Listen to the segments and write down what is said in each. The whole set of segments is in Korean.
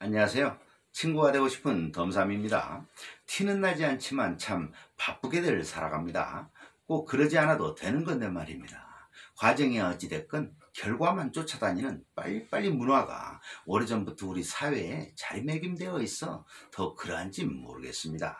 안녕하세요. 친구가 되고 싶은 덤삼입니다. 티는 나지 않지만 참 바쁘게들 살아갑니다. 꼭 그러지 않아도 되는 건데 말입니다. 과정이 어찌됐건 결과만 쫓아다니는 빨리빨리 문화가 오래전부터 우리 사회에 자리매김되어 있어 더 그러한지 모르겠습니다.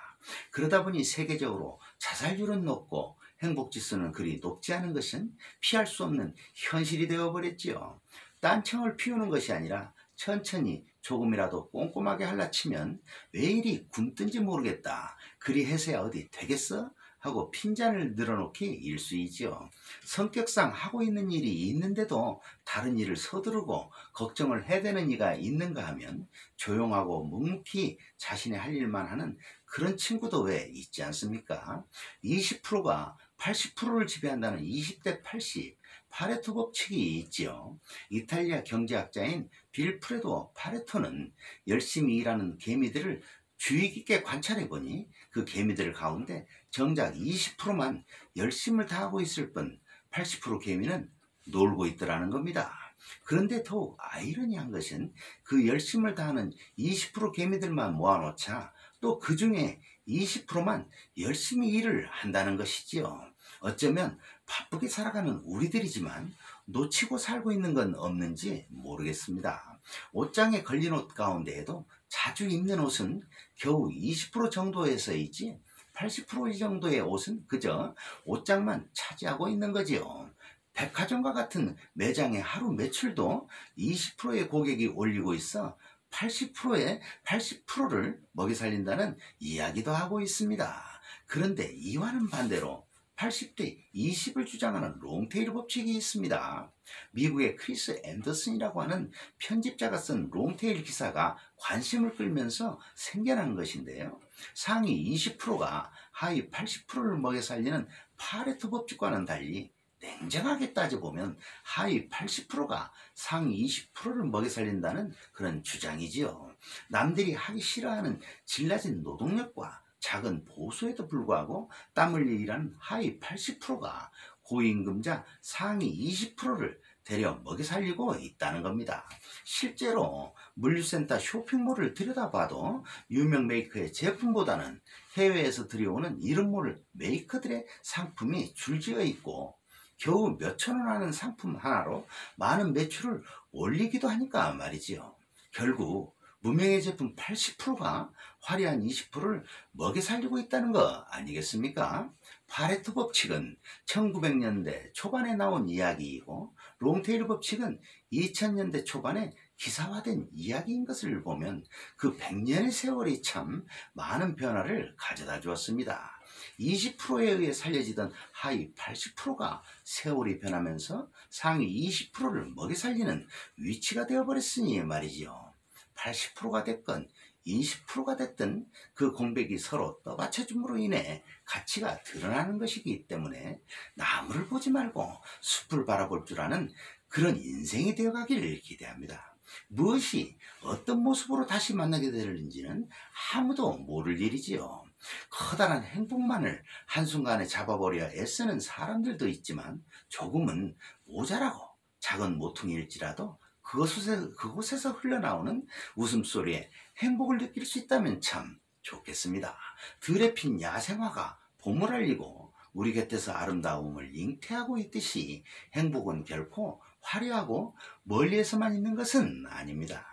그러다 보니 세계적으로 자살률은 높고 행복지수는 그리 높지 않은 것은 피할 수 없는 현실이 되어버렸지요. 딴청을 피우는 것이 아니라 천천히 조금이라도 꼼꼼하게 할라치면 왜 이리 굼뜬지 모르겠다. 그리 해서야 어디 되겠어? 하고 핀잔을 늘어놓기 일쑤이지요. 성격상 하고 있는 일이 있는데도 다른 일을 서두르고 걱정을 해대는 이가 있는가 하면 조용하고 묵묵히 자신의 할 일만 하는 그런 친구도 왜 있지 않습니까? 20%가 80%를 지배한다는 20대 80, 파레토 법칙이 있지요. 이탈리아 경제학자인 빌프레도 파레토는 열심히 일하는 개미들을 주의 깊게 관찰해 보니 그 개미들 가운데 정작 20%만 열심을 다하고 있을 뿐 80% 개미는 놀고 있더라는 겁니다. 그런데 더욱 아이러니한 것은 그 열심을 다하는 20% 개미들만 모아놓자 또 그 중에 20%만 열심히 일을 한다는 것이지요. 어쩌면 바쁘게 살아가는 우리들이지만 놓치고 살고 있는 건 없는지 모르겠습니다. 옷장에 걸린 옷 가운데에도 자주 입는 옷은 겨우 20% 정도에서이지 80% 정도의 옷은 그저 옷장만 차지하고 있는 거지요. 백화점과 같은 매장의 하루 매출도 20%의 고객이 올리고 있어 80%의 80%를 먹여 살린다는 이야기도 하고 있습니다. 그런데 이와는 반대로 80대 20을 주장하는 롱테일 법칙이 있습니다. 미국의 크리스 앤더슨이라고 하는 편집자가 쓴 롱테일 기사가 관심을 끌면서 생겨난 것인데요. 상위 20%가 하위 80%를 먹여 살리는 파레토 법칙과는 달리 냉정하게 따져보면 하위 80%가 상위 20%를 먹여 살린다는 그런 주장이지요. 남들이 하기 싫어하는 질 낮은 노동력과 작은 보수에도 불구하고 땀 흘려 일하는 하위 80%가 고임금자 상위 20%를 대려 먹여 살리고 있다는 겁니다. 실제로 물류센터 쇼핑몰을 들여다봐도 유명 메이커의 제품보다는 해외에서 들여오는 이름 모를 메이커들의 상품이 줄지어 있고 겨우 몇천 원 하는 상품 하나로 많은 매출을 올리기도 하니까 말이지요. 결국 무명의 제품 80%가 화려한 20%를 먹여 살리고 있다는 거 아니겠습니까? 파레토 법칙은 1900년대 초반에 나온 이야기이고 롱테일 법칙은 2000년대 초반에 기사화된 이야기인 것을 보면 그 100년의 세월이 참 많은 변화를 가져다 주었습니다. 20%에 의해 살려지던 하위 80%가 세월이 변하면서 상위 20%를 먹여 살리는 위치가 되어버렸으니 말이지요. 80%가 됐건 20%가 됐든 그 공백이 서로 떠받쳐줌으로 인해 가치가 드러나는 것이기 때문에 나무를 보지 말고 숲을 바라볼 줄 아는 그런 인생이 되어가기를 기대합니다. 무엇이 어떤 모습으로 다시 만나게 되는지는 아무도 모를 일이지요. 커다란 행복만을 한순간에 잡아버려 애쓰는 사람들도 있지만 조금은 모자라고 작은 모퉁이일지라도 그곳에서 흘러나오는 웃음소리에 행복을 느낄 수 있다면 참 좋겠습니다. 들에 핀 야생화가 봄을 알리고 우리 곁에서 아름다움을 잉태하고 있듯이 행복은 결코 화려하고 멀리에서만 있는 것은 아닙니다.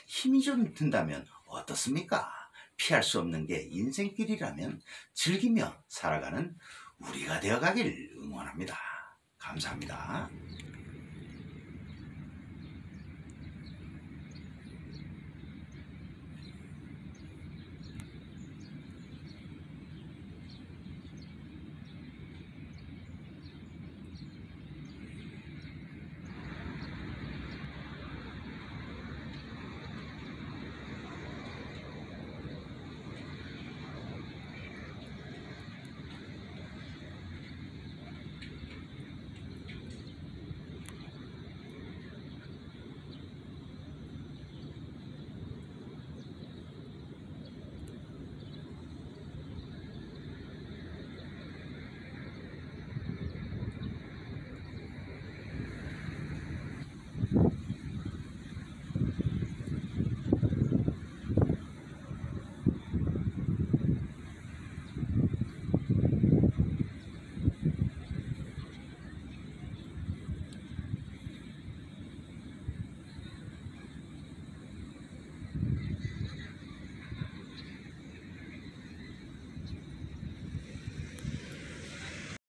힘이 좀 든다면 어떻습니까? 피할 수 없는 게 인생길이라면 즐기며 살아가는 우리가 되어가길 응원합니다. 감사합니다.